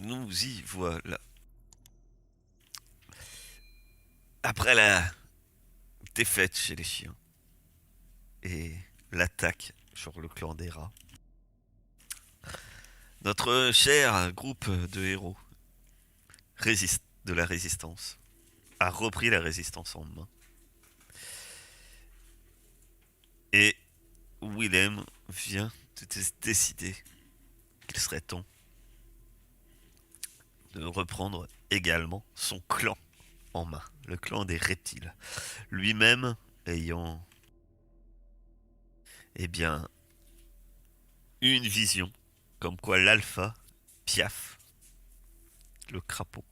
Nous y voilà. Après la défaite chez les chiens et l'attaque sur le clan des rats, notre cher groupe de héros de la résistance a repris la résistance en main. Et Willem vient de décider qu'il serait temps de reprendre également son clan en main, le clan des reptiles. Lui-même ayant, eh bien, une vision, comme quoi l'alpha, Piaf, le crapaud,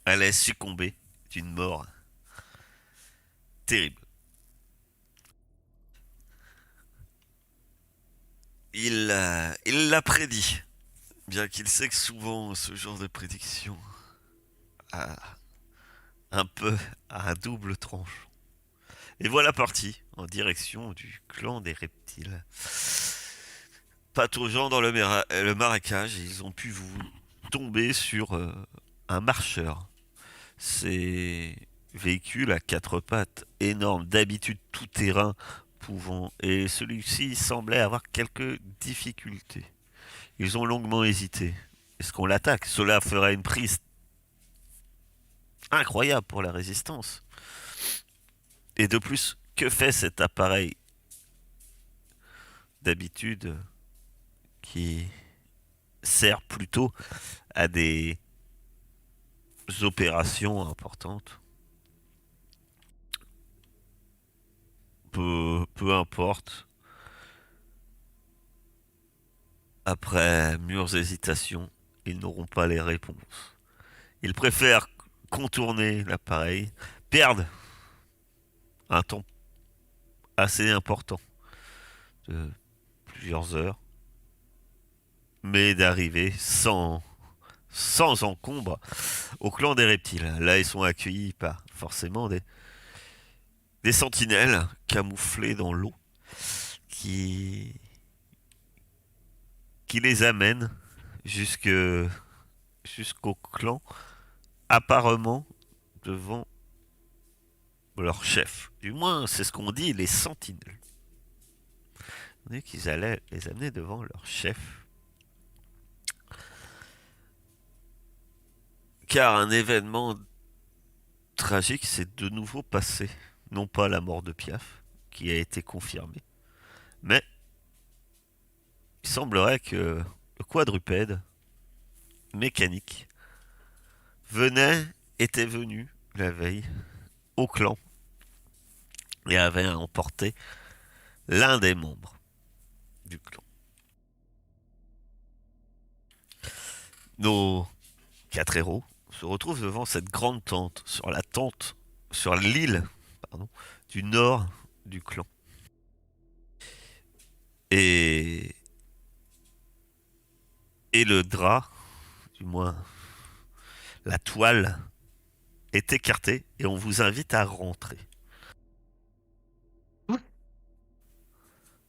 allait succomber d'une mort terrible. Il l'a prédit, bien qu'il sait que souvent ce genre de prédiction a un peu à un double tranche. Et voilà parti en direction du clan des reptiles. Pataugeant dans le marécage, ils ont pu vous tomber sur un marcheur. Ces véhicules à quatre pattes énormes, d'habitude tout terrain, pouvant, et celui-ci semblait avoir quelques difficultés. Ils ont longuement hésité. Est-ce qu'on l'attaque? Cela ferait une prise incroyable pour la résistance. Et de plus, que fait cet appareil d'habitude qui sert plutôt à des opérations importantes? Peu importe. Après mûres hésitations, ils n'auront pas les réponses. Ils préfèrent contourner l'appareil, perdre un temps assez important de plusieurs heures, mais d'arriver sans encombre au clan des reptiles. Là, ils sont accueillis par forcément des sentinelles camouflées dans l'eau qui, qui les amènent jusque, jusqu'au clan, apparemment devant leur chef. Du moins, c'est ce qu'on dit, les sentinelles. On dit qu'ils allaient les amener devant leur chef. Car un événement tragique s'est de nouveau passé. Non pas la mort de Piaf, qui a été confirmée, mais il semblerait que le quadrupède mécanique était venu la veille au clan et avait emporté l'un des membres du clan. Nos quatre héros se retrouvent devant cette grande tente, sur l'île, pardon, du nord du clan. Et, et le drap, du moins la toile, est écartée et on vous invite à rentrer.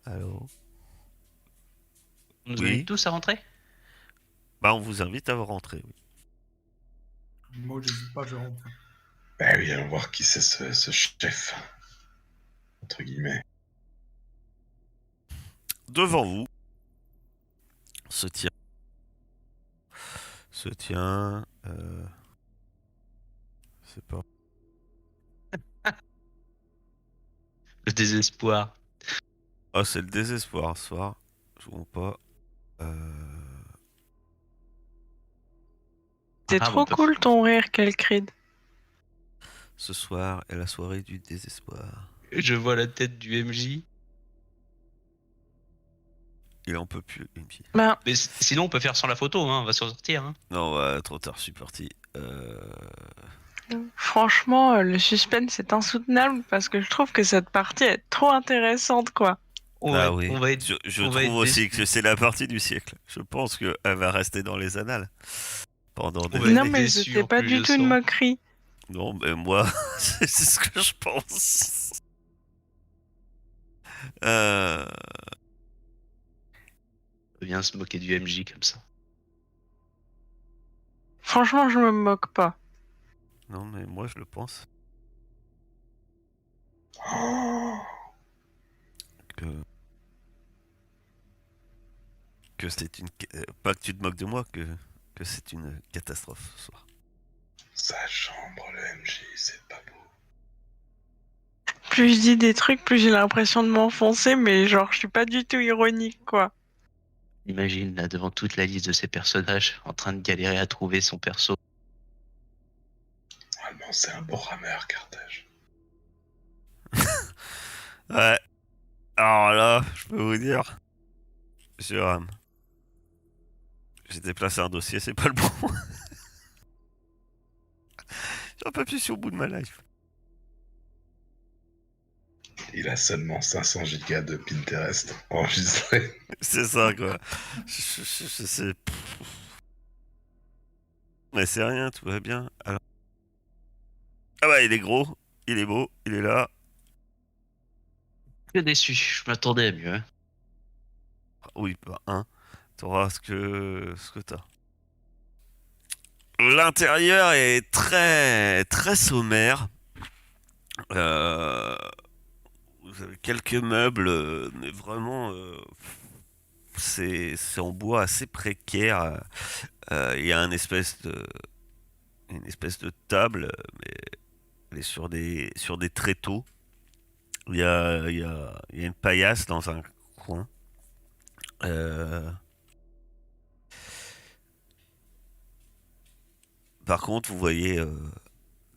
Alors, On nous invite oui, tous à rentrer? bah on vous invite à rentrer. Oui. Moi, j'hésite pas, je rentre. Ben oui, allons voir qui c'est ce chef, entre guillemets. Devant vous se tient, se tient, c'est pas. Le désespoir. Ah, c'est le désespoir ce soir. Je comprends pas. C'est Ah, bon, trop cool ton rire, Kelcrid. Ce soir est la soirée du désespoir. je vois la tête du MJ. Il en peut plus, MP. Ben, Mais sinon, on peut faire sans la photo, hein, on va s'en sortir. Hein. Non, ouais, trop tard, je suis parti. franchement, le suspense est insoutenable parce que je trouve que cette partie est trop intéressante, quoi. Ah oui, On va être, je on va trouve être aussi que déçus. c'est la partie du siècle. Je pense qu'elle va rester dans les annales pendant On des va Non, être années. mais déçus c'était en pas plus, du je tout une sens. moquerie. Non, mais moi, c'est ce que je pense. Euh, On vient se moquer du MJ comme ça. Franchement, je me moque pas. Non, mais moi, je le pense. Oh, Que, que c'est une... pas que tu te moques de moi, que c'est une catastrophe ce soir. sa chambre, le MJ, c'est pas beau. Plus je dis des trucs, plus j'ai l'impression de m'enfoncer, mais genre, je suis pas du tout ironique, quoi. Imagine, là, devant toute la liste de ces personnages, en train de galérer à trouver son perso. Vraiment, c'est un beau rameur, Carthage. Ouais. Alors là, je peux vous dire, je rame. J'ai déplacé un dossier, c'est pas le bon. J'en peux plus, je suis au bout de ma life. Il a seulement 500 gigas de Pinterest enregistrés. C'est ça, quoi. Je sais. Mais c'est rien, tout va bien. Alors... Ah bah, il est gros, il est beau, il est là. Que déçu, je m'attendais à mieux. Hein. Ah oui, bah, hein. T'auras ce que t'as. L'intérieur est très, très sommaire. Euh, Vous avez quelques meubles, mais vraiment, c'est en bois assez précaire. Il y a une espèce de table, mais elle est sur des tréteaux. Il y a une paillasse dans un coin. Euh, Par contre, vous voyez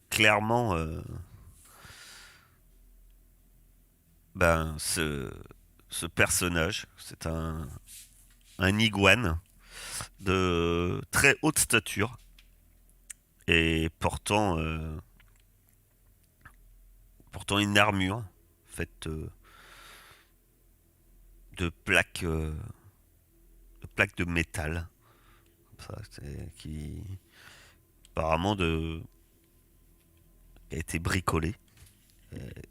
clairement ben, ce personnage. C'est un iguane de très haute stature et portant une armure faite de plaques de métal, comme ça, qui apparemment a été bricolée.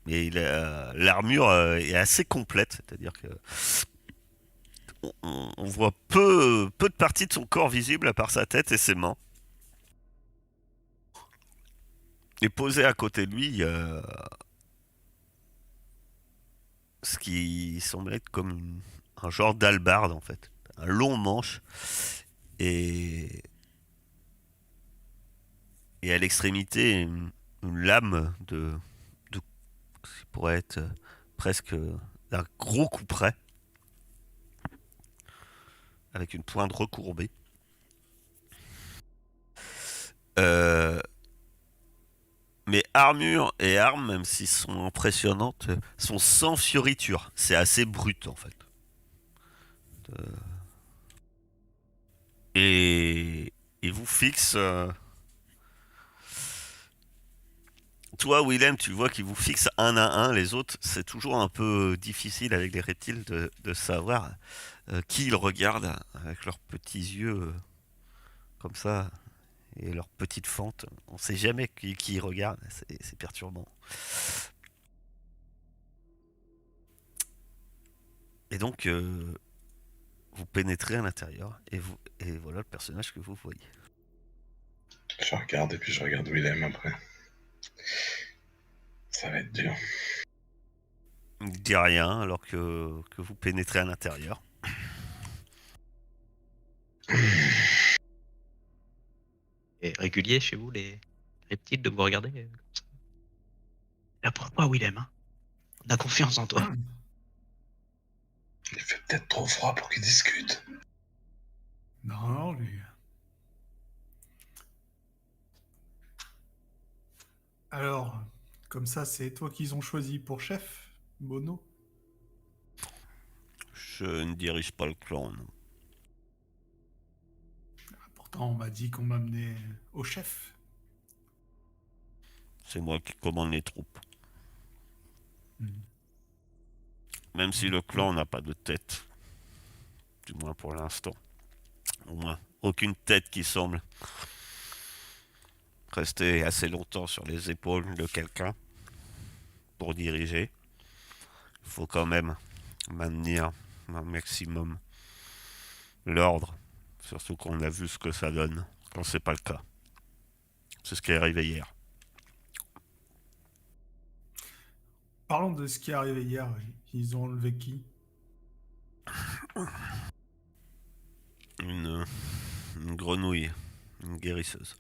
Mais l'armure est assez complète, c'est-à-dire que on voit peu de parties de son corps visibles à part sa tête et ses mains. Et posé à côté de lui, il y a ce qui semble être comme un genre d'hallebarde en fait. Un long manche et, et à l'extrémité une lame qui pourrait être presque d'un gros couperet avec une pointe recourbée. Euh, mais armure et armes, même s'ils sont impressionnantes, sont sans fioriture. C'est assez brut en fait. Euh, et il vous fixe. Toi, Willem, tu vois qu'il vous fixe un à un. Les autres, c'est toujours un peu difficile avec les reptiles de savoir qui ils regardent avec leurs petits yeux comme ça et leurs petites fentes. On sait jamais qui ils regardent. C'est perturbant. Et donc, vous pénétrez à l'intérieur et voilà le personnage que vous voyez. Je regarde et puis je regarde Willem après. Ça va être dur. Il ne dit rien alors que vous pénétrez à l'intérieur. Et régulier chez vous, les reptiles, de vous regarder comme ça. Là, pourquoi, Willem, hein? On a confiance en toi. Il fait peut-être trop froid pour qu'ils discutent. Non, non, lui. Alors, comme ça, c'est toi qu'ils ont choisi pour chef, Bono? Je ne dirige pas le clan, non. Pourtant, on m'a dit qu'on m'amenait au chef. C'est moi qui commande les troupes. Hmm. Même si le clan n'a pas de tête. Du moins pour l'instant. Au moins, aucune tête qui semble rester assez longtemps sur les épaules de quelqu'un pour diriger. Il faut quand même maintenir un maximum l'ordre. Surtout qu'on a vu ce que ça donne quand c'est pas le cas. C'est ce qui est arrivé hier. Parlons de ce qui est arrivé hier. Ils ont enlevé qui? Une, une grenouille, une guérisseuse.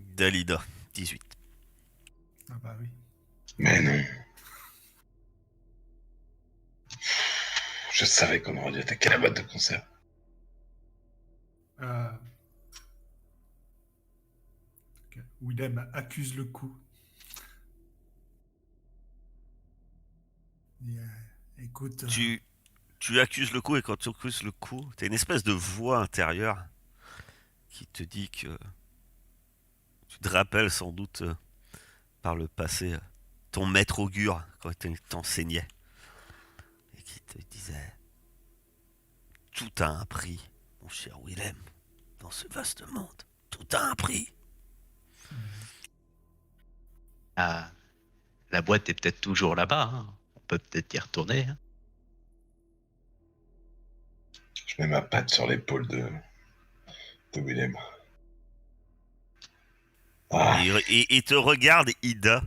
Dalida, 18. Ah bah oui. Mais non. Je savais qu'on aurait dû attaquer la boîte de conserve. Ok. Willem accuse le coup. Et, écoute, Tu accuses le coup et quand tu accuses le coup, t'as une espèce de voix intérieure qui te dit que tu te rappelles sans doute par le passé ton maître augure quand il t'enseignait et qui te disait tout a un prix, mon cher Willem, dans ce vaste monde. Tout a un prix. Ah, la boîte est peut-être toujours là-bas. Hein. On peut peut-être y retourner. Hein. Je mets ma patte sur l'épaule de Willem. Ah, Et te regarde, Ida,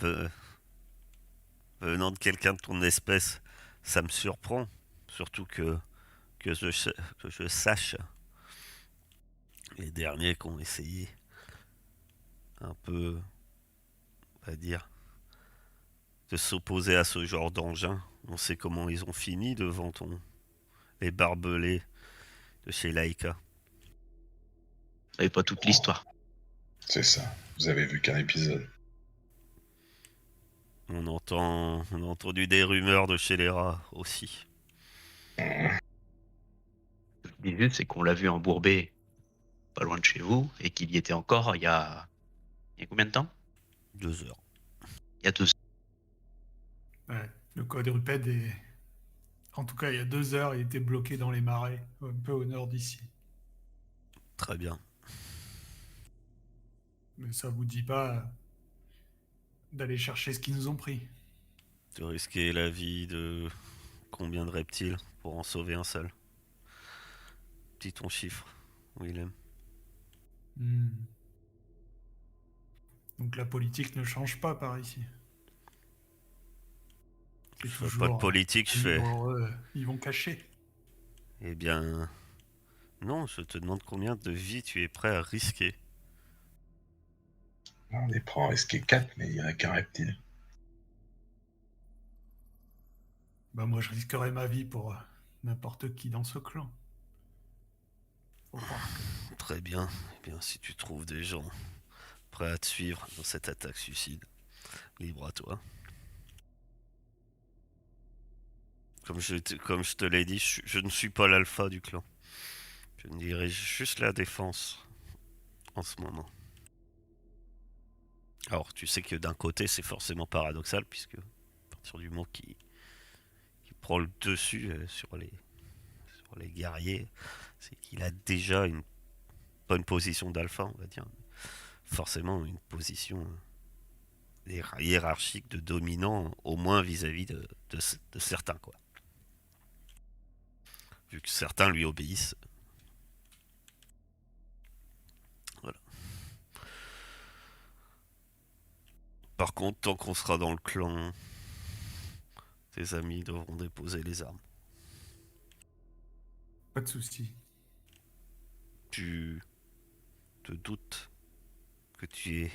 ve- venant de quelqu'un de ton espèce, ça me surprend. Surtout que je sache les derniers qui ont essayé un peu, on va dire, de s'opposer à ce genre d'engin. On sait comment ils ont fini devant les barbelés de chez Laika. Vous savez pas toute l'histoire. c'est ça. Vous avez vu qu'un épisode. On a entendu des rumeurs de chez les rats aussi. Ce que je dis juste, c'est qu'on l'a vu embourbé pas loin de chez vous et qu'il y était encore il y a combien de temps? 2 heures. Il y a 2 ans. ouais, le quadrupède est... En tout cas, il y a 2 heures, il était bloqué dans les marais, un peu au nord d'ici. Très bien. Mais ça vous dit pas d'aller chercher ce qu'ils nous ont pris. De risquer la vie de combien de reptiles pour en sauver un seul. Dis ton chiffre, Willem. Hmm. Donc la politique ne change pas par ici. C'est Je fais toujours pas de politique, je fais. libre, ils vont cacher. Eh bien, non, je te demande combien de vies tu es prêt à risquer. On est prêt à en risquer 4, mais il n'y a qu'un reptile. Bah moi, je risquerais ma vie pour n'importe qui dans ce clan. Faut croire que... Très bien. Eh bien, si tu trouves des gens prêts à te suivre dans cette attaque suicide, libre à toi. Comme je te l'ai dit, je ne suis pas l'alpha du clan. Je dirige juste la défense en ce moment. Alors, tu sais que d'un côté, c'est forcément paradoxal, puisque à partir du moment qui prend le dessus sur les guerriers, c'est qu'il a déjà pas une position d'alpha, on va dire, mais forcément une position hiérarchique de dominant, au moins vis-à-vis de certains, quoi. Vu que certains lui obéissent. Voilà. Par contre, tant qu'on sera dans le clan, tes amis devront déposer les armes. Pas de souci. Tu te doutes que tu es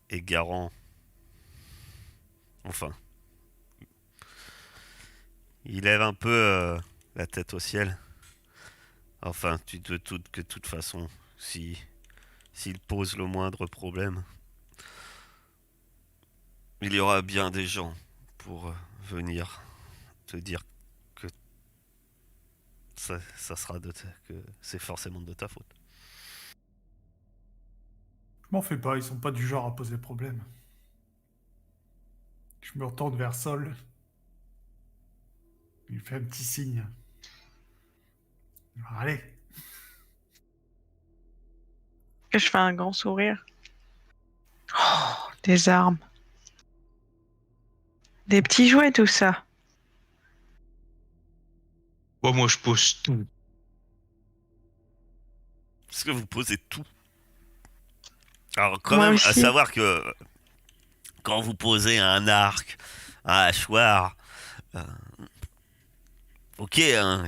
égarant. Enfin, il lève un peu la tête au ciel. Enfin, tu te doutes que de toute façon, s'il pose le moindre problème, il y aura bien des gens pour venir te dire que ça sera que c'est forcément de ta faute. Je m'en fais pas, ils sont pas du genre à poser problème. Je me retourne vers Sol. Il fait un petit signe. Alors, allez. Que je fais un grand sourire. Oh, des armes. Des petits jouets, tout ça. Moi, je pose tout. Parce que vous posez tout. Alors, quand Moi même, à aussi. savoir que quand vous posez un arc, un hachoir, euh, ok, hein,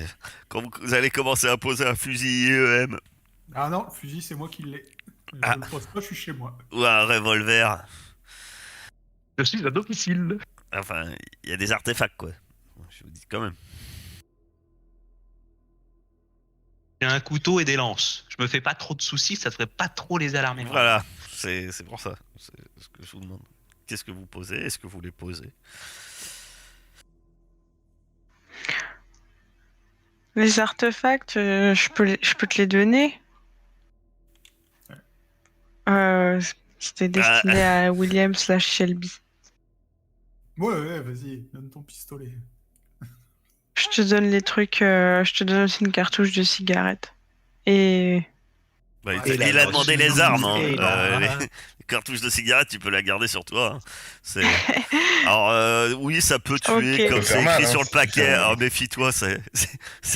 quand vous allez commencer à poser un fusil IEM Ah non, le fusil, c'est moi qui l'ai. Je ah, le pose pas, je suis chez moi. ou un revolver, Je suis à domicile. enfin, il y a des artefacts, quoi. Je vous dis quand même. J'ai un couteau et des lances. Je me fais pas trop de soucis, ça devrait pas trop les alarmer. Voilà, c'est pour ça. C'est ce que je vous demande. Qu'est-ce que vous posez? Est-ce que vous les posez? Les artefacts, je peux te les donner. C'était Ah, destiné à William/Shelby. Ouais, vas-y, donne ton pistolet. Je te donne les trucs, je te donne aussi une cartouche de cigarette. Et bah, Et la il a note. demandé les armes. Hein. Et là. Les cartouches de cigarette, tu peux la garder sur toi. Hein. C'est... Alors, oui, ça peut tuer, Ok. comme Ça c'est peut faire mal, écrit hein, sur le ça paquet. peut faire mal. Alors, méfie-toi, ça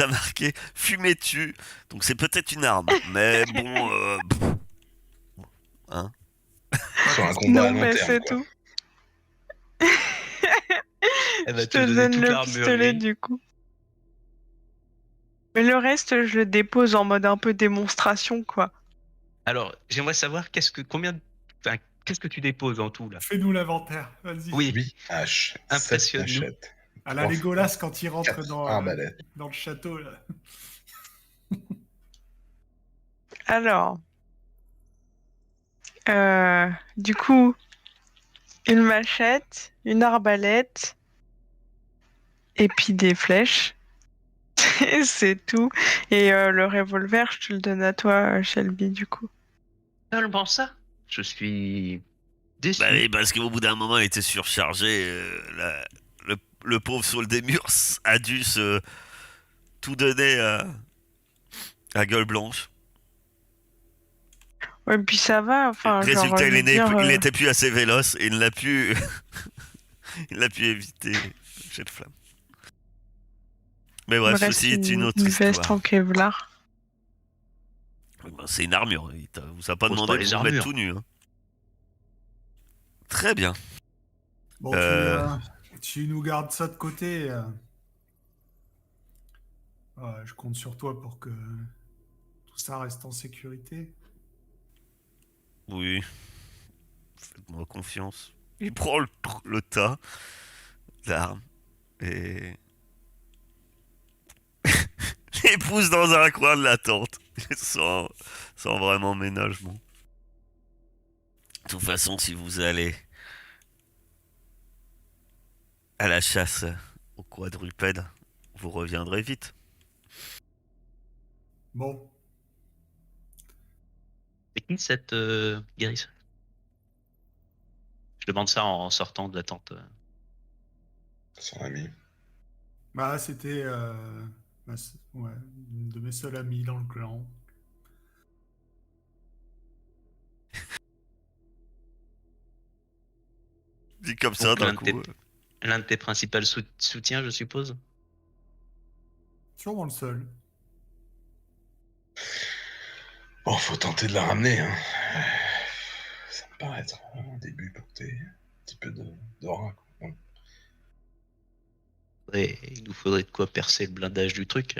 a marqué fumer tue. Donc, c'est peut-être une arme. Mais bon, hein. Sur un combat à non, long mais terme, c'est quoi. tout. Elle va Je te te donner donne toute le l'armurerie. pistolet du coup. Mais le reste, je le dépose en mode un peu démonstration, quoi. Alors, j'aimerais savoir qu'est-ce que tu déposes en tout là? Fais-nous l'inventaire, vas-y. Oui, 8 haches, 7 impressionne-nous. machettes, À la 3 Legolas quand il rentre 4 arbalètes. dans le château, là. Alors, du coup, une machette, une arbalète, et puis des flèches. C'est tout. Et le revolver, je te le donne à toi, Shelby, du coup. Seulement ça? Je suis déçu. Bah oui, parce qu'au bout d'un moment, il était surchargé. Le pauvre Soldemurs a dû se tout donner à gueule blanche. Ouais, puis ça va, enfin, genre, Résultat, je veux dire, il n'était plus assez véloce et il ne l'a pu, il l'a pu éviter le jet de flamme. Mais il me bref, reste ceci est une autre une veste histoire. en Kevlar. Ben, c'est une armure. Vous a pas Pose demandé pas de les vous mettre armures. tout nu. Hein. Très bien. Bon, Euh. tu nous gardes ça de côté. Je compte sur toi pour que tout ça reste en sécurité. Oui. Faites-moi confiance. Il prend le tas d'armes et les pousse dans un coin de la tente sans vraiment ménagement. De toute façon, si vous allez à la chasse au quadrupède, vous reviendrez vite. Bon, C'est qui cette guérisse? Je demande ça en sortant de la tente. Son ami. bah c'était ouais, une de mes seuls amis dans le clan. Dit comme ça Donc, d'un coup. l'un de tes principaux soutiens, je suppose? Sûrement le seul. Bon, faut tenter de la ramener, hein. Ça me paraît être un début pour que t'aies un petit peu d'aura, quoi. Bon. Il nous faudrait de quoi percer le blindage du truc.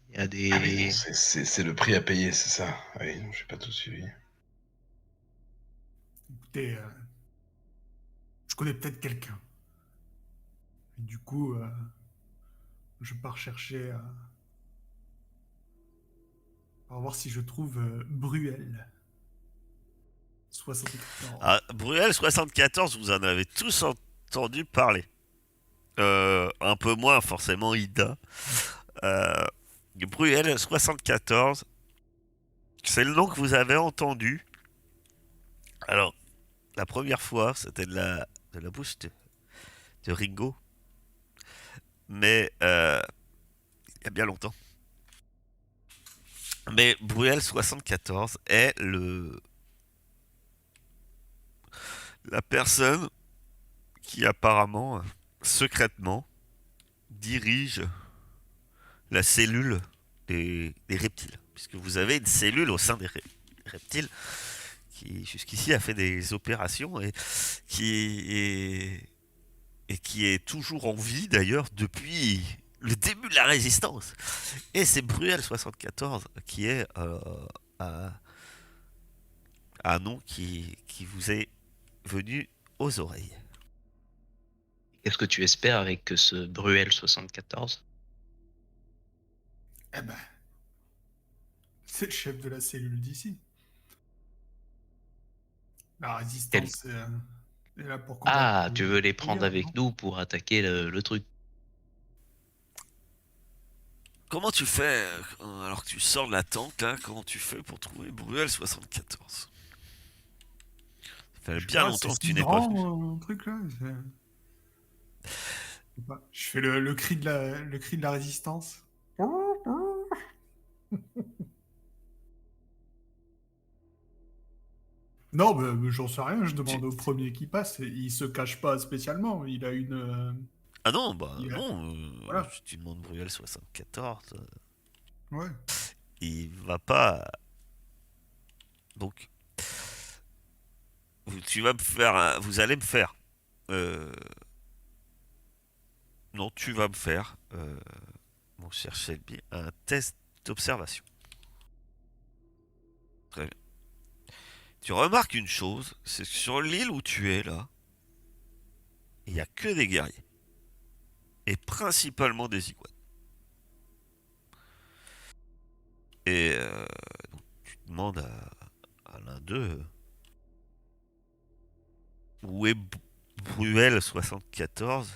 Il y a des... Ah oui, non, c'est le prix à payer, c'est ça. Oui, non, j'ai pas tout suivi. Écoutez, je connais peut-être quelqu'un. Et du coup, je pars chercher à voir si je trouve Bruel. 74. Ah, Bruel 74, vous en avez tous entendu parler. Un peu moins forcément Ida. Bruel 74, c'est le nom que vous avez entendu. Alors, la première fois, c'était de la bouche de Ringo. Mais il y a bien longtemps. Mais Bruel 74 est la personne qui apparemment, secrètement, dirige la cellule des reptiles. puisque vous avez une cellule au sein des reptiles qui jusqu'ici a fait des opérations et qui est toujours en vie d'ailleurs depuis le début de la résistance. Et c'est Bruel 74 qui est un, un nom qui vous est venu aux oreilles. Qu'est-ce que tu espères avec ce Bruel 74? Eh ben, c'est le chef de la cellule d'ici. La résistance est là pour combattre. Ah, tu veux les les prendre guerres, avec non nous pour attaquer le truc. Comment tu fais alors que tu sors de la tente là? Comment tu fais pour trouver Bruel 74? Ça fait Je sais bien pas, longtemps c'est que tu si n'es pas grand, venu. un truc là. Je sais pas. Je fais le cri de la résistance. Non, mais j'en sais rien, je demande Tu- au premier qui passe, et il se cache pas spécialement, il a une... Ah non, bah il a- non. Voilà, Si tu demandes Bruel 74, ouais. il va pas. Donc, tu vas me faire. Vous allez me faire. euh, Non, tu vas me faire, mon cher Shelby, un test d'observation. Très bien. Tu remarques une chose, c'est que sur l'île où tu es là, il n'y a que des guerriers. Et principalement des iguanes. Et donc, tu demandes à l'un d'eux où est Bruel 74.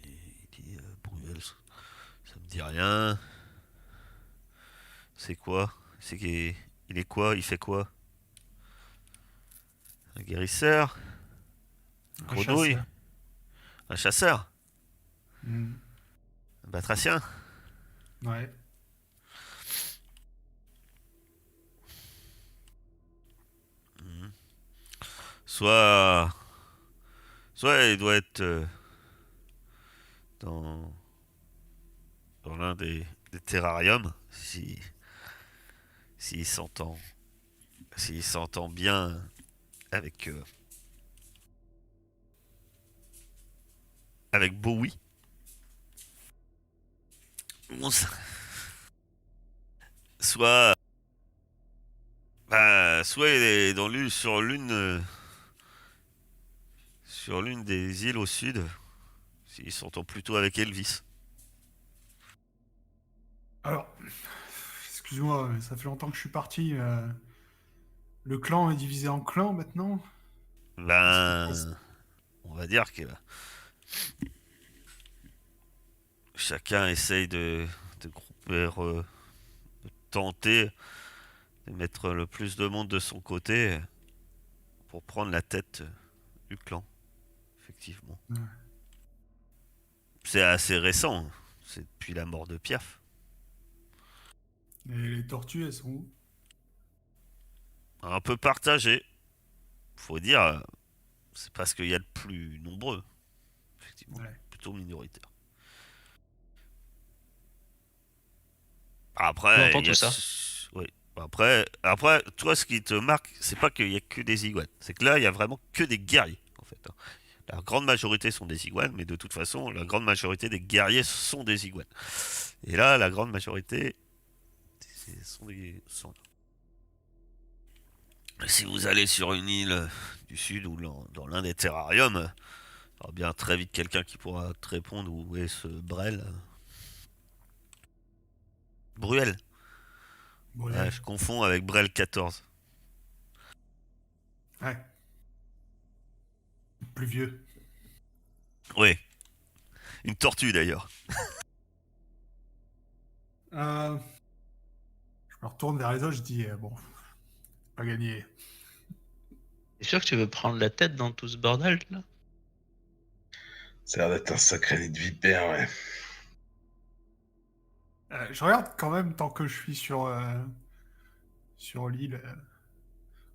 Et il dit Bruel, ça me dit rien. C'est quoi? Il est quoi? Il fait quoi? Un guérisseur? Une Un grenouille? chasseur. Un chasseur? Hmm. Un batracien? Ouais. Mhm. Soit... Soit il doit être dans, dans l'un des terrariums, s'il s'entend s'il s'entend bien avec avec Bowie. Bon, soit soit il est dans sur l'une des îles au sud, s'il s'entend plutôt avec Elvis. Alors, excuse-moi, mais ça fait longtemps que je suis parti. Le clan est divisé en clans maintenant. Qu'est-ce qui se passe? On va dire que chacun essaye de grouper, de tenter de mettre le plus de monde de son côté pour prendre la tête du clan, effectivement. Ouais. C'est assez récent, hein. C'est depuis la mort de Piaf. Et les tortues, elles sont où? Un peu partagé, faut dire, c'est parce qu'il y a le plus nombreux, effectivement, Ouais. plutôt minoritaire. J'entends Après, il y tout a... ça. Oui. Après, toi, ce qui te marque, c'est pas qu'il y a que des iguanes. C'est que là, il y a vraiment que des guerriers, en fait, hein. La grande majorité sont des iguanes, mais de toute façon, la grande majorité des guerriers sont des iguanes. Et là, la grande majorité sont des... Si vous allez sur une île du sud ou dans l'un des terrariums, il y aura bien très vite quelqu'un qui pourra te répondre où est ce Brel. Bruel. Bon, Ouais, je confonds avec Brel 14. ouais. Plus vieux. Oui, une tortue d'ailleurs. Je me retourne vers les autres, je dis, bon, pas gagné. T'es sûr que tu veux prendre la tête dans tout ce bordel là? Ça a l'air d'être un sacré nid de vipère, ouais. Je regarde quand même tant que je suis sur l'île,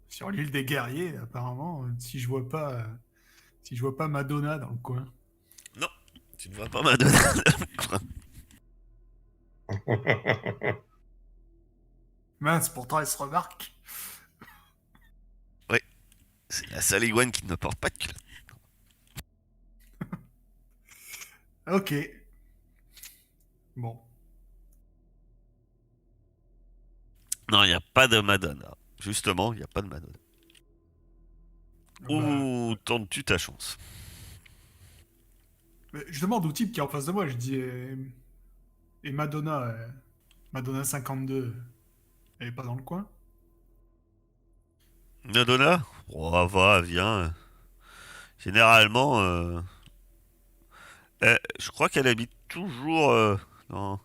sur l'île des guerriers, apparemment, si je vois pas Madonna dans le coin. Non, tu ne vois pas Madonna. Mince, pourtant elle se remarque. C'est la seule iguane qui ne porte pas de culotte. Ok. Bon. Non, il n'y a pas de Madonna. Justement, il n'y a pas de Madonna. Bah, Où tentes-tu ta chance? je demande au type qui est en face de moi, je dis et Madonna, Madonna 52, elle est pas dans le coin? Madonna? Oh, va, viens. Généralement, je crois qu'elle habite toujours dans,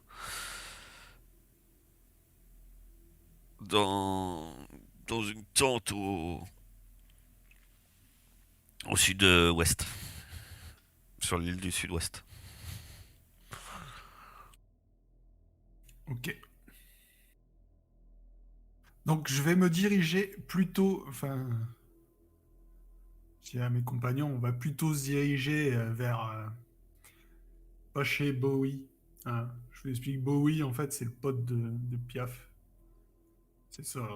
dans, dans une tente au sud-ouest. Sur l'île du sud-ouest. Ok. Donc je vais me diriger plutôt, enfin, je dis à mes compagnons, on va plutôt se diriger vers, pas chez Bowie. Hein. Je vous explique, Bowie en fait c'est le pote de Piaf. C'est ça,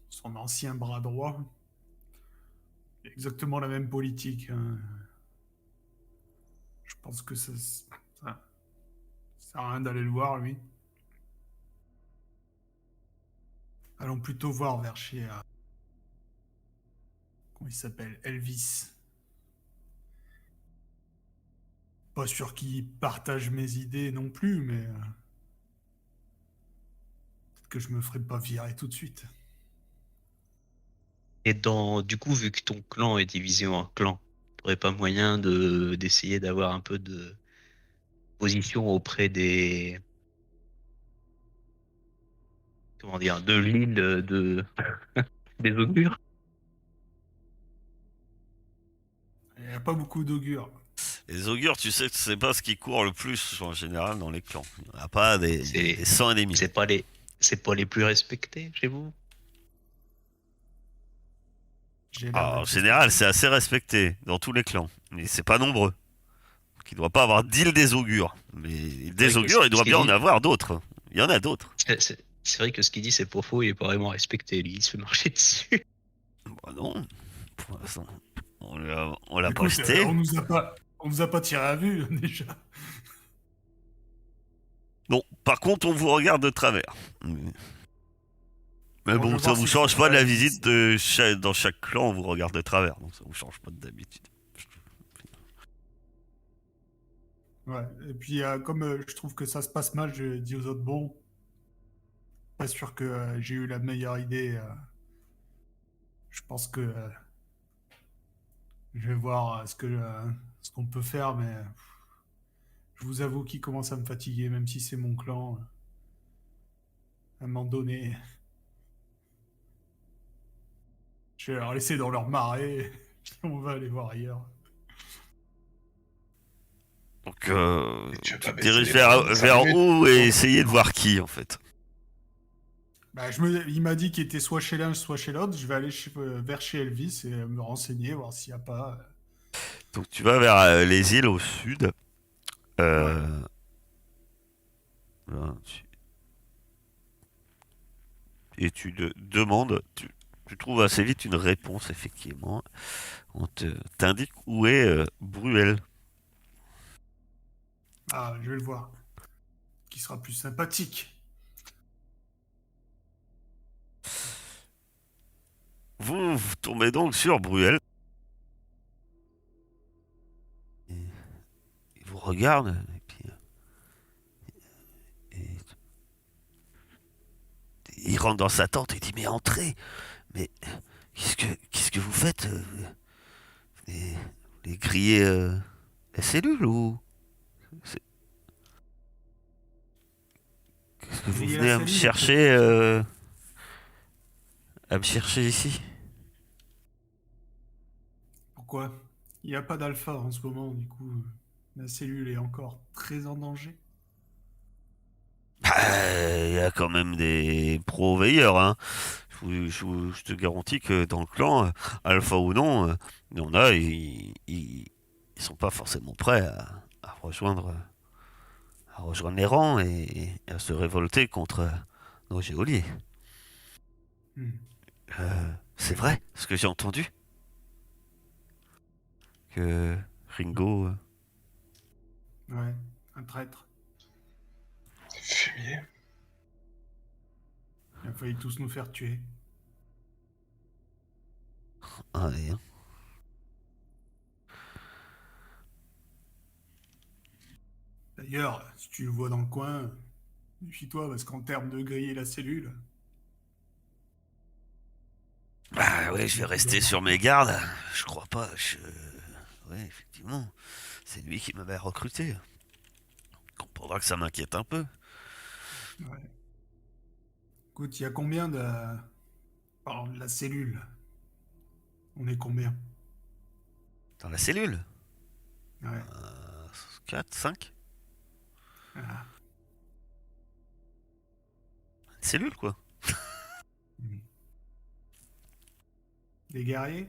son ancien bras droit. Exactement la même politique. Hein. Je pense que ça sert à rien d'aller le voir lui. Allons plutôt voir vers chez, comment il s'appelle, Elvis. Pas sûr qu'il partage mes idées non plus, mais peut-être que je me ferai pas virer tout de suite. Et du coup, vu que ton clan est divisé en clans, t'aurais pas moyen d'essayer d'avoir un peu de position auprès comment dire, de l'île des augures? Il n'y a pas beaucoup d'augures. Les augures, tu sais, c'est pas ce qui court le plus en général dans les clans. Il n'y en a pas des C'est, 100 et des 1000. c'est pas les plus respectés chez vous? J'ai l'air Alors, en d'être général, respecté. c'est assez respecté dans tous les clans. Mais c'est pas nombreux. Donc, il doit pas avoir d'île des augures. Mais C'est vrai des que augures, il ce doit qu'il bien en dit, avoir d'autres. Il y en a d'autres. c'est vrai que ce qu'il dit, c'est pas faux, il est pas vraiment respecté, lui, il se fait marcher dessus. Bah non, pour l'instant. On l'a Écoute, posté. on nous a pas tiré à vue déjà. Bon, par contre, on vous regarde de travers. Mais Bon, je bon, vais ça voir vous si je peux change pas de la faire visite de dans chaque clan, on vous regarde de travers. Donc ça vous change pas d'habitude. Ouais. Et puis comme je trouve que ça se passe mal, je dis aux autres bon, pas sûr que j'ai eu la meilleure idée. Je pense que je vais voir ce qu'on peut faire, mais je vous avoue qu'il commence à me fatiguer, même si c'est mon clan. À un moment donné, je vais leur laisser dans leur marée, puis on va aller voir ailleurs. Donc Et tu veux tu pas te baisser diriges les bras au bout de 5 vers minutes? où et Non. essayer de voir qui en fait. Bah, il m'a dit qu'il était soit chez l'un, soit chez l'autre. Je vais aller vers chez Elvis et me renseigner, voir s'il n'y a pas. Donc tu vas vers les îles au sud. Ouais. Euh, là, et tu demandes, tu trouves assez vite une réponse effectivement. T'indique où est Bruel. Ah, je vais le voir. Qui sera plus sympathique. Vous tombez donc sur Bruel. Et il vous regarde et puis et il rentre dans sa tente et dit mais entrez. Mais qu'est-ce que vous faites les, les griller la cellule ou c'est- qu'est-ce que vous Griller la venez cellule, peut-être. à me chercher ici? Pourquoi? Il n'y a pas d'alpha en ce moment, du coup, la cellule est encore très en danger. Bah, il y a quand même des pro-veilleurs, hein. Je te garantis que dans le clan, alpha ou non, il y en a, ils sont pas forcément prêts à rejoindre les rangs et à se révolter contre nos geôliers. Hmm. C'est vrai, ce que j'ai entendu. Que Ringo... Ouais, un traître. Fumier. Il a failli tous nous faire tuer. ouais, hein. D'ailleurs, si tu le vois dans le coin, méfie-toi parce qu'en termes de griller la cellule, Bah ouais, je vais rester sur mes gardes. Je crois pas. Ouais, effectivement. C'est lui qui m'avait recruté. Comprendra que ça m'inquiète un peu. ouais. Écoute, il y a combien de... Parlons de la cellule. On est combien? Dans la cellule Ouais. 4, 5. Ah. Une cellule, quoi. Hmm. Des guerriers?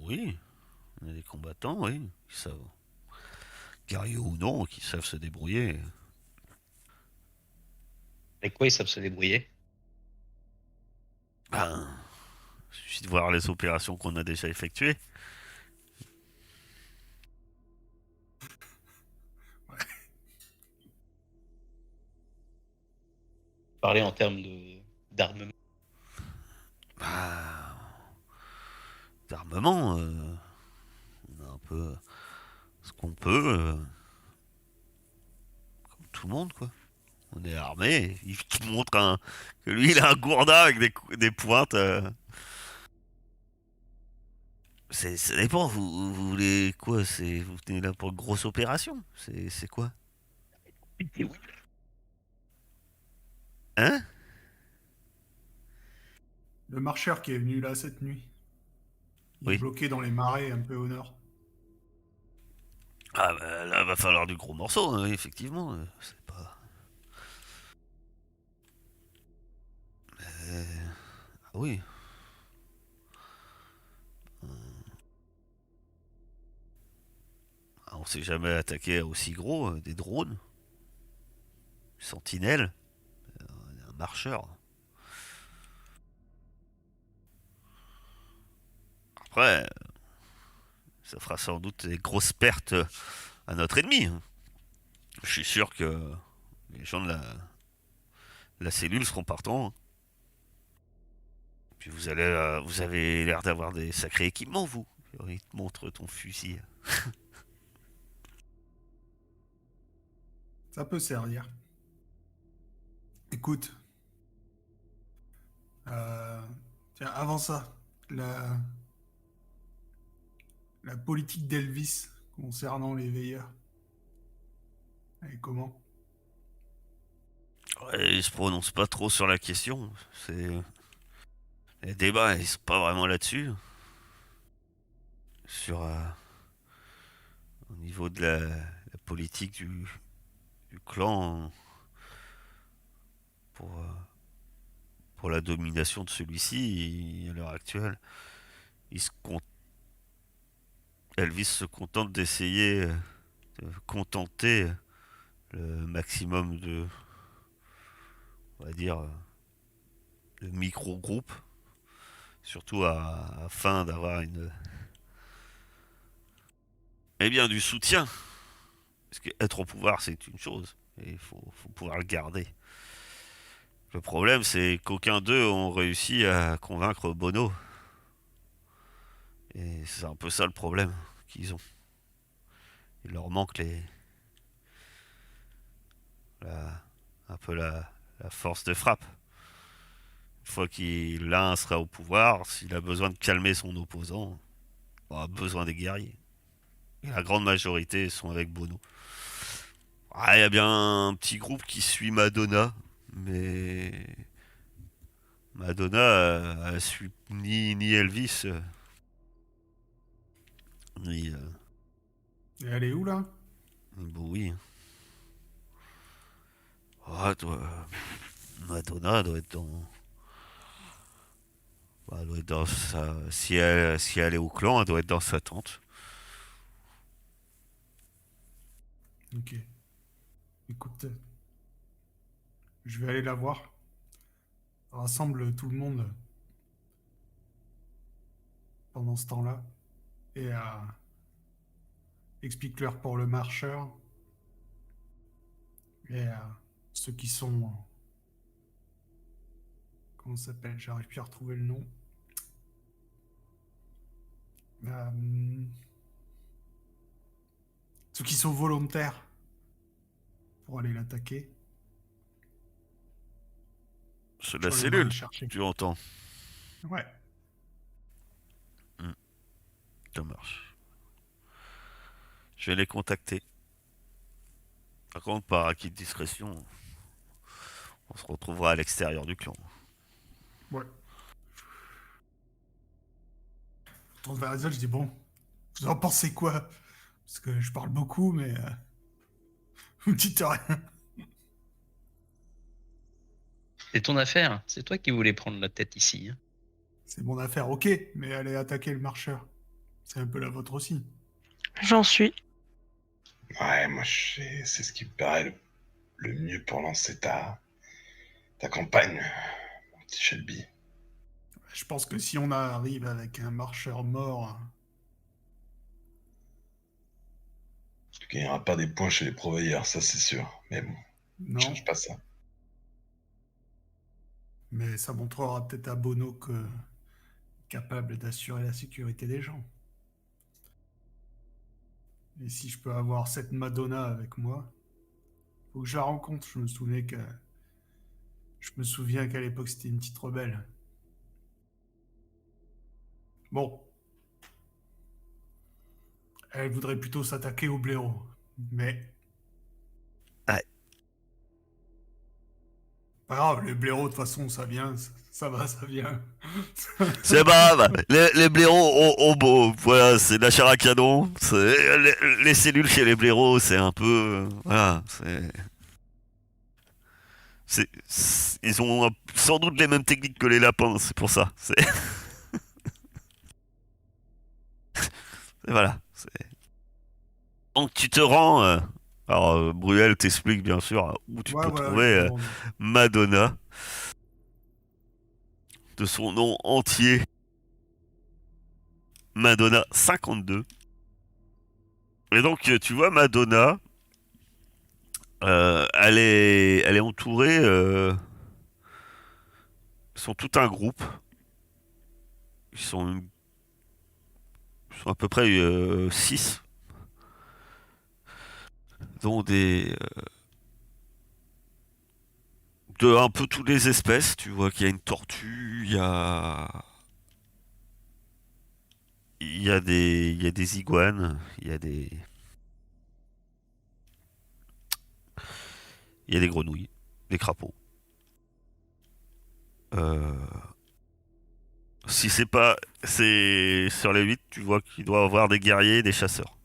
Oui. On a des combattants, oui. Qui savent, guerriers ou non, qui savent se débrouiller. Avec quoi ils savent se débrouiller? Ben, il suffit de voir les opérations qu'on a déjà effectuées. Parler en termes de d'armement. Bah, d'armement, on a un peu ce qu'on peut, comme tout le monde, quoi. On est armé, il te montre que lui il a un gourdin avec des pointes. Ça dépend, vous voulez quoi? Vous venez là pour une grosse opération? C'est quoi? Hein? Le marcheur qui est venu là cette nuit. Il est Oui. bloqué dans les marais un peu au nord. Ah bah là va falloir du gros morceau, hein, effectivement. C'est pas. Ah oui. Ah, on s'est jamais attaqué à aussi gros, des drones, sentinelles, un marcheur. Après, ça fera sans doute des grosses pertes à notre ennemi, hein. Je suis sûr que les gens de la cellule seront partants, hein. Puis vous avez l'air d'avoir des sacrés équipements, vous. Il te montre ton fusil. Ça peut servir. Écoute, euh, tiens, avant ça, la, la politique d'Elvis concernant les veilleurs. Et comment? Ouais, il se prononce pas trop sur la question. Les débats, ils sont pas vraiment là-dessus. Sur au niveau de la politique du clan pour pour la domination de celui-ci à l'heure actuelle. Il se con- Elvis se contente d'essayer de contenter le maximum on va dire, de micro-groupes, surtout afin d'avoir du soutien. Parce qu'être au pouvoir, c'est une chose, et faut pouvoir le garder. Le problème, c'est qu'aucun d'eux ont réussi à convaincre Bono. Et c'est un peu ça le problème qu'ils ont. Il leur manque la, un peu la force de frappe. Une fois qu'il l'un sera au pouvoir, s'il a besoin de calmer son opposant, il aura besoin des guerriers. Et la grande majorité sont avec Bono. Ah, il y a bien un petit groupe qui suit Madonna, mais Madonna elle suit ni Elvis, ni, Et elle est où là? ni Bowie. Ah, Madonna doit être dans. Bah, elle doit être dans sa. Si elle est au clan, elle doit être dans sa tente. Ok. Écoute, je vais aller la voir. rassemble tout le monde pendant ce temps-là et explique-leur pour le marcheur et ceux qui sont... comment ça s'appelle? J'arrive plus à retrouver le nom. Euh, ceux qui sont volontaires pour aller l'attaquer. C'est Je la reviendrai le cellule, chercher. tu entends. Ouais. Ça marche. Je vais les contacter. Par contre, par acquis de discrétion, on se retrouvera à l'extérieur du clan. Ouais. Je tourne vers les autres, je dis bon, vous en pensez quoi? Parce que je parle beaucoup, mais vous me dites rien. C'est ton affaire. C'est toi qui voulais prendre la tête ici. Hein. C'est mon affaire, ok, mais allez attaquer le marcheur. C'est un peu la vôtre aussi. J'en suis. Ouais, moi, c'est ce qui me paraît le mieux pour lancer ta campagne, mon petit Shelby. Je pense que si on arrive avec un marcheur mort, Tu gagneras pas des points chez les proveyeurs, ça c'est sûr. Mais bon, ne non, change pas ça. mais ça montrera peut-être à Bono que capable d'assurer la sécurité des gens. Et si je peux avoir cette Madonna avec moi, faut que je la rencontre. Je me souviens qu'à l'époque c'était une petite rebelle. Bon, elle voudrait plutôt s'attaquer au blaireau, mais Ouais. pas grave, les blaireaux de toute façon ça vient, ça va, ça vient. C'est pas grave, les blaireaux ont beau, voilà, c'est de la chair à canon. Les cellules chez les blaireaux, c'est un peu, voilà, ils ont sans doute les mêmes techniques que les lapins, c'est pour ça. Voilà. Donc tu te rends. Alors Bruel t'explique bien sûr où tu Ouais, peux voilà, trouver je me demande. Madonna, de son nom entier, Madonna 52. Et donc tu vois Madonna, elle est entourée, ils sont tout un groupe, ils sont à peu près 6, dont de un peu toutes les espèces. Tu vois qu'il y a une tortue, il y a des iguanes, il y a des grenouilles, des crapauds. Euh, Si c'est pas, c'est sur les 8, tu vois qu'il doit y avoir des guerriers et des chasseurs.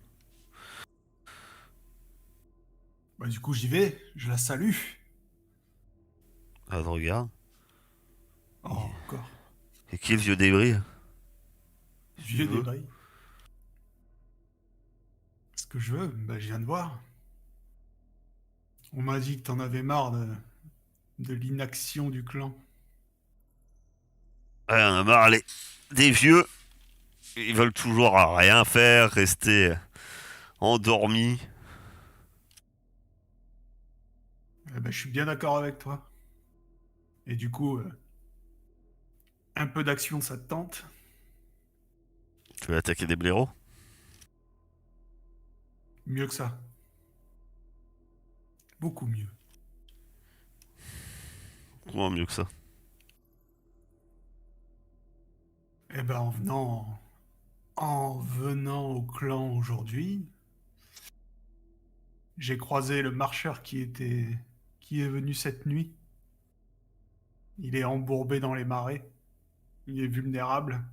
Bah, du coup, j'y vais, je la salue. Ah, je regarde. Oh, encore. Et qui est le vieux débris? Si tu Vieux veux. débris. Ce que je veux, bah, je viens de voir. On m'a dit que t'en avais marre de l'inaction du clan. Ouais, on a marre, des vieux, ils veulent toujours rien faire, rester endormis. Eh ben, je suis bien d'accord avec toi. Et du coup, un peu d'action, ça te tente? Tu veux attaquer des blaireaux? Mieux que ça. Beaucoup mieux. Comment mieux que ça? Eh ben, en venant au clan aujourd'hui, j'ai croisé le marcheur qui est venu cette nuit. Il est embourbé dans les marais. Il est vulnérable.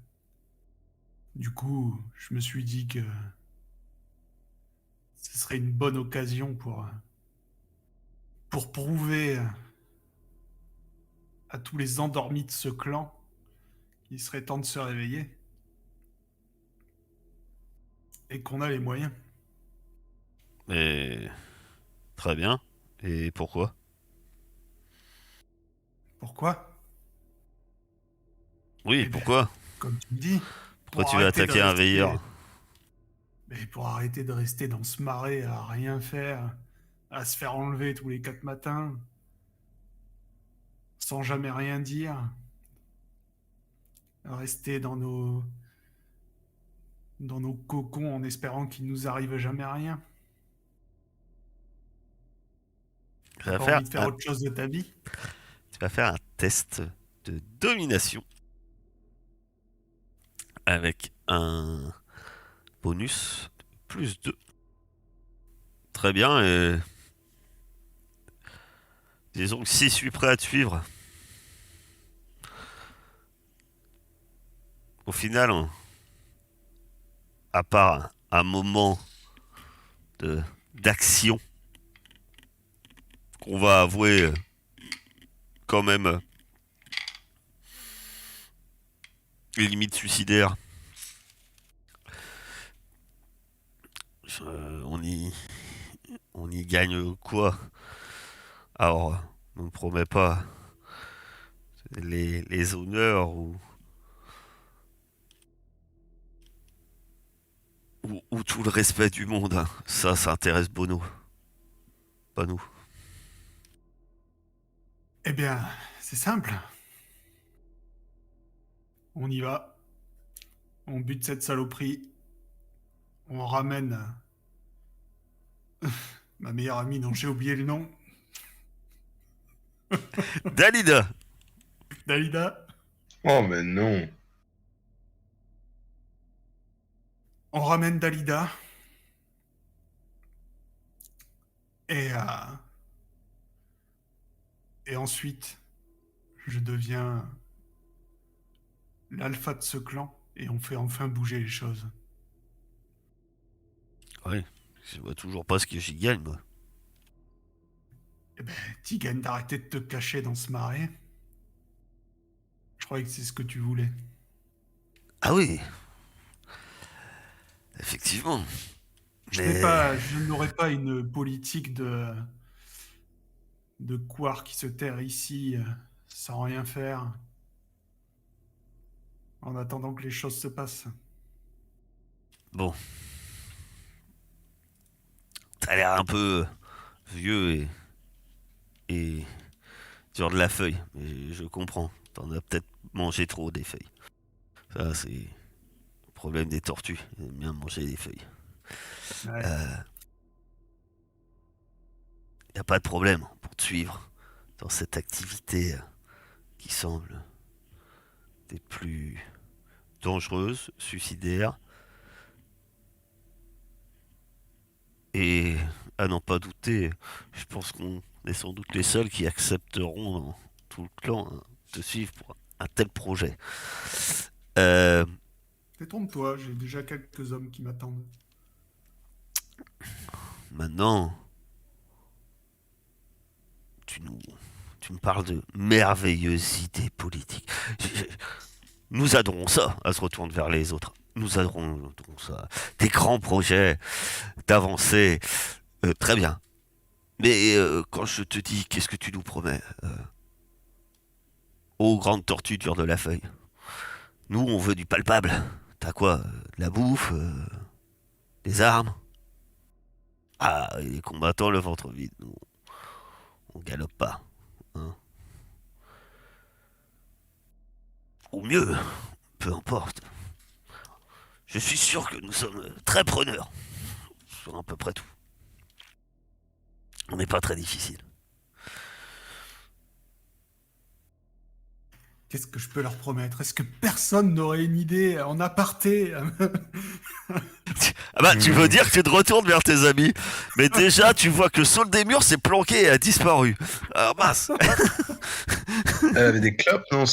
Du coup, je me suis dit que ce serait une bonne occasion pour prouver à tous les endormis de ce clan qu'il serait temps de se réveiller et qu'on a les moyens. Mais très bien. Et pourquoi? Pourquoi? Oui, Eh ben, pourquoi? comme tu me dis, Pourquoi pour tu veux arrêter de attaquer un rester, veilleur? mais pour arrêter de rester dans ce marais à rien faire, à se faire enlever tous les 4 matins, sans jamais rien dire, à rester dans nos cocons en espérant qu'il nous arrive jamais rien. Tu T'as vas pas faire envie de faire un, autre chose de ta vie? tu vas faire un test de domination avec un bonus de plus 2. Très bien, et disons que si je suis prêt à te suivre, au final, à part un moment de d'action qu'on va avouer quand même limite suicidaire, on y gagne quoi? Alors, on ne promet pas les honneurs ou tout le respect du monde, hein. Ça intéresse Bono, pas nous. Eh bien, c'est simple. On y va. On bute cette saloperie. On ramène ma meilleure amie dont j'ai oublié le nom. Dalida! Dalida. Oh, mais non. On ramène Dalida. Et, et ensuite, je deviens l'alpha de ce clan. Et on fait enfin bouger les choses. Oui, je vois toujours pas ce que j'y gagne, moi. Eh ben, Tigan, d'arrêter de te cacher dans ce marais. Je croyais que c'est ce que tu voulais. Ah oui, effectivement. Je n'aurai pas une politique de couard qui se terre ici sans rien faire en attendant que les choses se passent. Bon, t'as l'air un peu vieux et dur de la feuille, mais je comprends. T'en as peut-être mangé trop des feuilles. Ça, c'est le problème des tortues. Ils aiment bien manger des feuilles. Ouais. Y a pas de problème pour te suivre dans cette activité qui semble des plus dangereuses, suicidaires, et à n'en pas douter, je pense qu'on est sans doute les seuls qui accepteront dans tout le clan de suivre pour un tel projet. Euh, Détrompe-toi, j'ai déjà quelques hommes qui m'attendent. Maintenant, tu nous, tu me parles de merveilleuses idées politiques. Nous adorons ça. Elle se retourne vers les autres. Nous adorons ça. Des grands projets d'avancée. Très bien. Mais quand je te dis, qu'est-ce que tu nous promets? Ô grande tortue dure de la feuille. Nous, on veut du palpable. T'as quoi? De la bouffe? Des armes? Ah, et les combattants, le ventre vide. Nous, on galope pas. Hein. Ou mieux, peu importe. Je suis sûr que nous sommes très preneurs sur à peu près tout. On n'est pas très difficile. Qu'est-ce que je peux leur promettre? Est-ce que personne n'aurait une idée en aparté? Ah bah, tu veux dire que tu te retournes vers tes amis, mais déjà, tu vois que Saul des Murs s'est planqué et a disparu. Alors, mince. Elle avait des clopes, non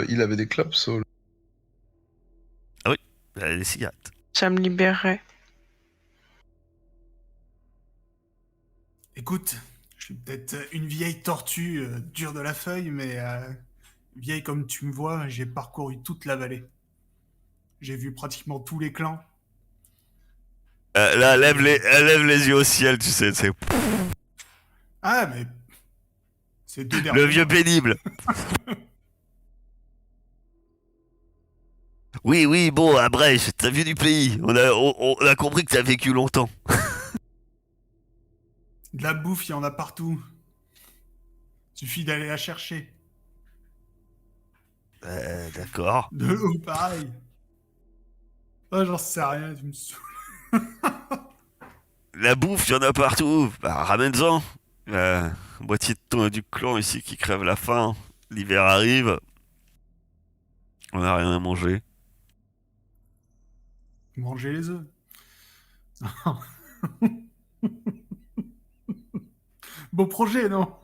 il avait des clopes, Saul. Des cigarettes. Ça me libérerait. Écoute, je suis peut-être une vieille tortue dure de la feuille, mais vieille comme tu me vois, j'ai parcouru toute la vallée. J'ai vu pratiquement tous les clans. Là, elle lève les yeux au ciel, tu sais. C'est Ah, mais c'est deux le derniers vieux mois. pénible. Oui, oui, bon, à Brèche, t'as vu du pays. On a compris que t'as vécu longtemps. De la bouffe, il y en a partout. Suffit d'aller la chercher. D'accord. De l'eau, pareil. Ah, j'en sais rien, tu me saoules. La bouffe, il y en a partout. Bah, ramène-en. Moitié du clan ici qui crève la faim. L'hiver arrive. On n'a rien à manger. Manger les œufs. Beau projet, non?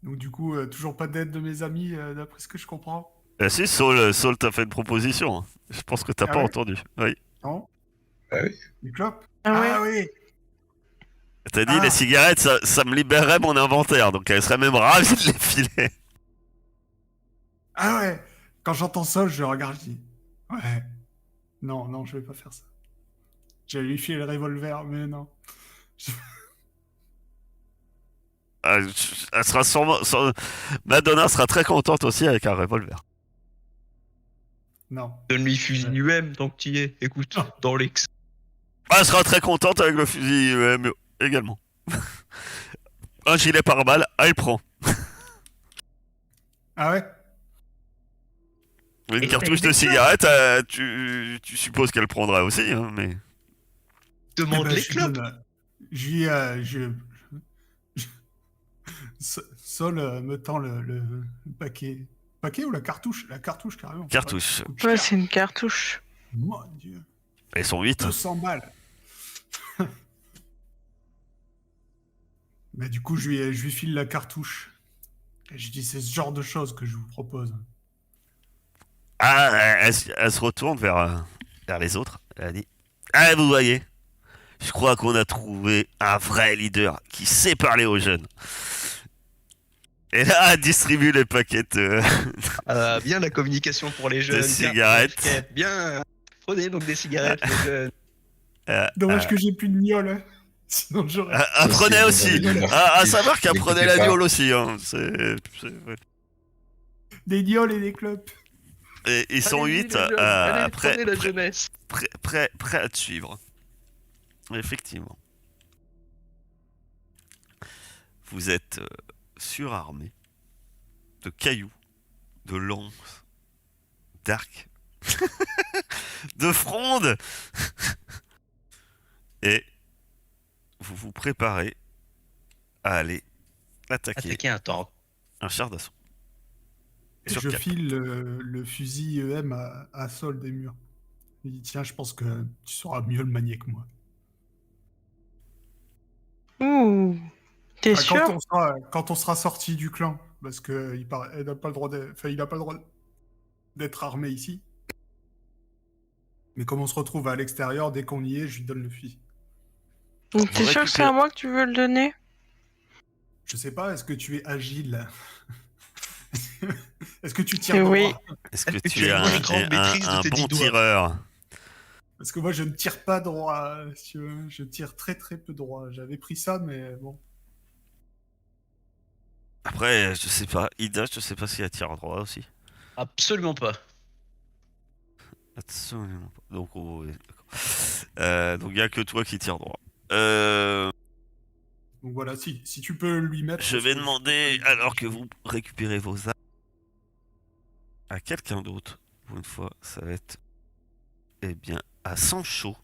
Donc du coup, toujours pas d'aide de mes amis, d'après ce que je comprends. Si, Saul t'a fait une proposition, hein. Je pense que t'as Ah pas ouais? entendu. Oui. Non? Bah oui. Des clopes? Ah ouais. Ah oui! T'as dit Ah. les cigarettes, ça me libérerait mon inventaire, donc elle serait même ravie de les filer. Ah ouais! Quand j'entends ça, je regarde, je dis... Ouais. Non, non, je vais pas faire ça. J'allais lui filer le revolver, mais non. Elle sera Madonna sera très contente aussi avec un revolver. Non. Donne-lui fusil UM tant que tu y es. Écoute, Ah. dans l'ex. Elle sera très contente avec le fusil également. Un gilet pare-balles, elle prend. Ah ouais? Une Et cartouche t'as de des cigarette, tu supposes qu'elle prendra aussi, hein, mais... Demande Eh ben, les je lui clopes. donne, Sol me tend le paquet. Paquet ou la cartouche? La cartouche, carrément. Cartouche. Ouais, ça coûte Ouais, cher. c'est une cartouche. Mon Dieu. Elles sont 8. 200 balles. Mais du coup, je lui file la cartouche. Et je dis, c'est ce genre de choses que je vous propose. Ah, elle se retourne vers les autres. Elle dit, ah, vous voyez, je crois qu'on a trouvé un vrai leader qui sait parler aux jeunes. Et là, elle distribue les paquets Bien la communication pour les jeunes. cigarettes. Bien. Prenez donc des cigarettes, les jeunes. Dommage que j'ai plus de miole. Hein. Sinon, j'aurais. Apprenez aussi. À savoir qu'elle N'écoutez prenait la pas. viole aussi. Hein. Ouais. Des nioles et des clopes. Et ils sont Allez-y, 8 les jeunes. Allez, prêts prenez la jeunesse. à te suivre. Effectivement. Vous êtes surarmés de cailloux, de lances, d'arcs, de frondes. Et vous vous préparez à aller attaquer Attaquer un tank. un char d'assaut. Et Sur je 4. file le fusil EM à Sol des murs. Il dit, tiens, je pense que tu sauras mieux le manier que moi. Ouh. T'es Ah, sûr? quand on sera sorti du clan, parce que elle n'a pas le droit il n'a pas le droit d'être armé ici. Mais comme on se retrouve à l'extérieur, dès qu'on y est, je lui donne le fusil. Donc t'es sûr que c'est à moi que tu veux le donner? Je sais pas, est-ce que tu es agile? Est-ce que tu tires Eh droit? oui. Est-ce que Tu tu es as une grande maîtrise de un tes bon 10 doigts. tireur? Parce que moi, je ne tire pas droit, si tu veux. Je tire très très peu droit. J'avais pris ça, mais bon. Après, je sais pas. Ida, je sais pas si elle tire en droit aussi. Absolument pas. Absolument pas. Donc, ouais, d'accord. Donc il y a que toi qui tire droit. Donc voilà, si tu peux lui mettre. Je vais demander, alors que vous récupérez vos armes, à quelqu'un d'autre. Pour une fois, ça va être, eh bien, à Sancho,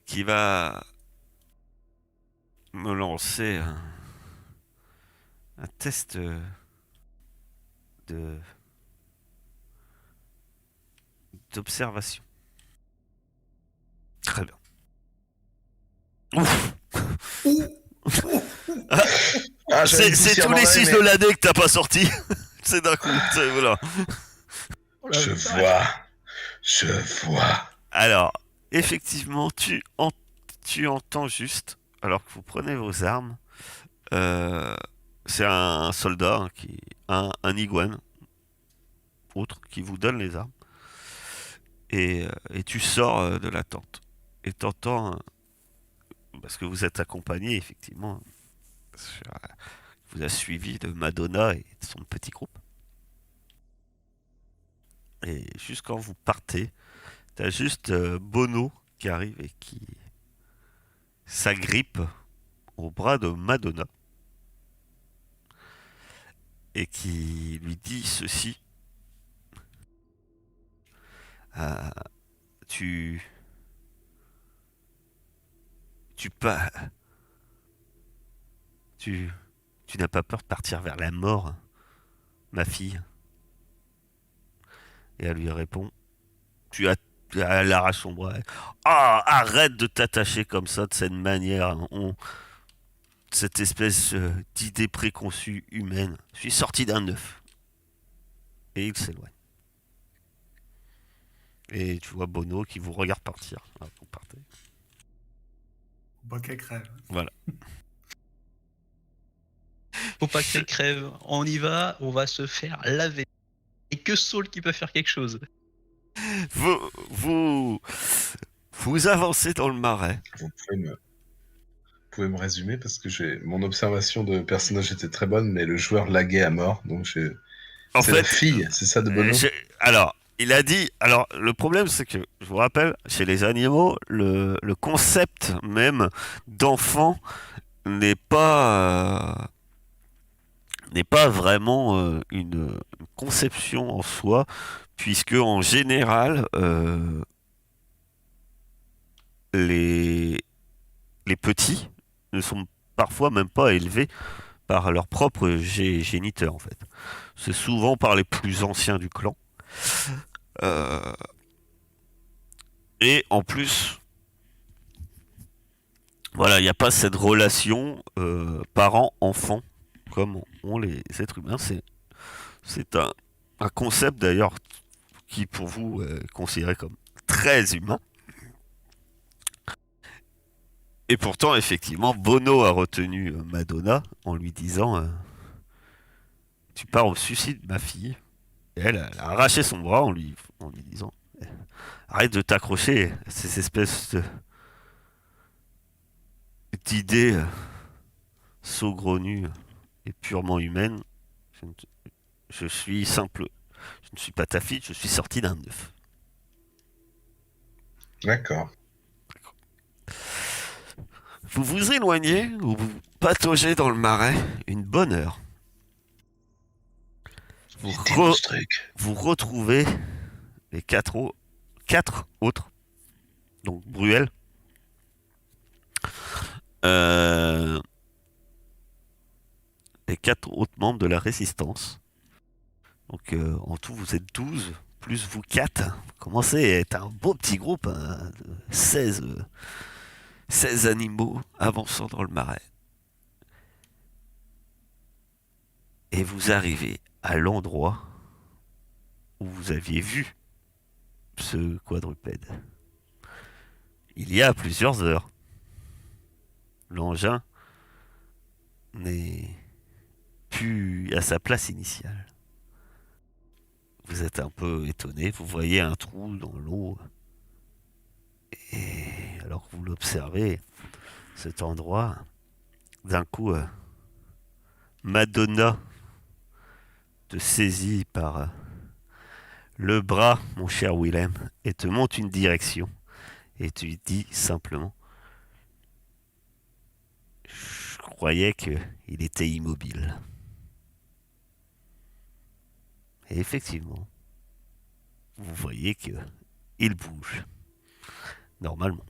qui va me lancer un test de d'observation. Très bien. Ouf. Ah, j'avais une C'est poussière tous dans les l'œil, 6 mais de l'année que t'as pas sorti. C'est d'un coup. Voilà. Oh la Je vache. vois. Alors, effectivement, tu entends juste, alors que vous prenez vos armes, c'est un soldat, hein, un iguane, autre, qui vous donne les armes. Et tu sors de la tente. Et t'entends, parce que vous êtes accompagné, effectivement, il vous a suivi de Madonna et de son petit groupe. Et juste quand vous partez, t'as juste Bono qui arrive et qui s'agrippe au bras de Madonna et qui lui dit ceci. Ah, tu, tu pas, tu, tu n'as pas peur de partir vers la mort, ma fille? Et elle lui répond, tu as, elle arrache son bras. Ah, arrête de t'attacher comme ça, de cette manière. Cette espèce d'idée préconçue humaine. Je suis sorti d'un œuf. Et il s'éloigne. Et tu vois Bono qui vous regarde partir. Ah, vous partez. Faut pas qu'elle crève. Voilà. Faut pas qu'elle crève. On y va, on va se faire laver. Et que Saul qui peut faire quelque chose. Vous, vous, vous avancez dans le marais. Vous pouvez me résumer parce que mon observation de personnage était très bonne, mais le joueur laguait à mort, donc En c'est la fait, fille, c'est ça de Bono? alors, il a dit. Alors, le problème, c'est que, je vous rappelle, chez les animaux, le concept même d'enfant n'est pas, n'est pas vraiment une conception en soi, puisque en général, les, les petits ne sont parfois même pas élevés par leur propre géniteur, en fait. C'est souvent par les plus anciens du clan. Euh, et en plus, voilà, il n'y a pas cette relation parent-enfant comme ont les êtres humains. C'est un concept d'ailleurs qui pour vous est considéré comme très humain. Et pourtant, effectivement, Bono a retenu Madonna en lui disant tu pars au suicide, ma fille. Et elle a arraché son bras en lui disant arrête de t'accrocher à ces espèces d'idées saugrenues et purement humaines. Je, ne- je suis simple. Je ne suis pas ta fille, je suis sorti d'un œuf. D'accord. Vous vous éloignez ou vous pataugez dans le marais une bonne heure. Vous, C'était mon truc. vous retrouvez les quatre autres, donc Bruel, euh, les quatre autres membres de la résistance. Donc en tout, vous êtes 12, plus vous 4. Vous commencez à être un beau petit groupe, hein, de 16 animaux avançant dans le marais. Et vous arrivez à l'endroit où vous aviez vu ce quadrupède. Il y a plusieurs heures. L'engin n'est plus à sa place initiale. Vous êtes un peu étonné, vous voyez un trou dans l'eau. Et alors que vous l'observez, cet endroit, d'un coup, Madonna te saisit par le bras, mon cher Willem, et te montre une direction. Et tu lui dis simplement, je croyais qu'il était immobile. Et effectivement, vous voyez que il bouge, normalement.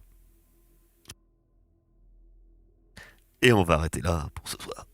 Et on va arrêter là pour ce soir.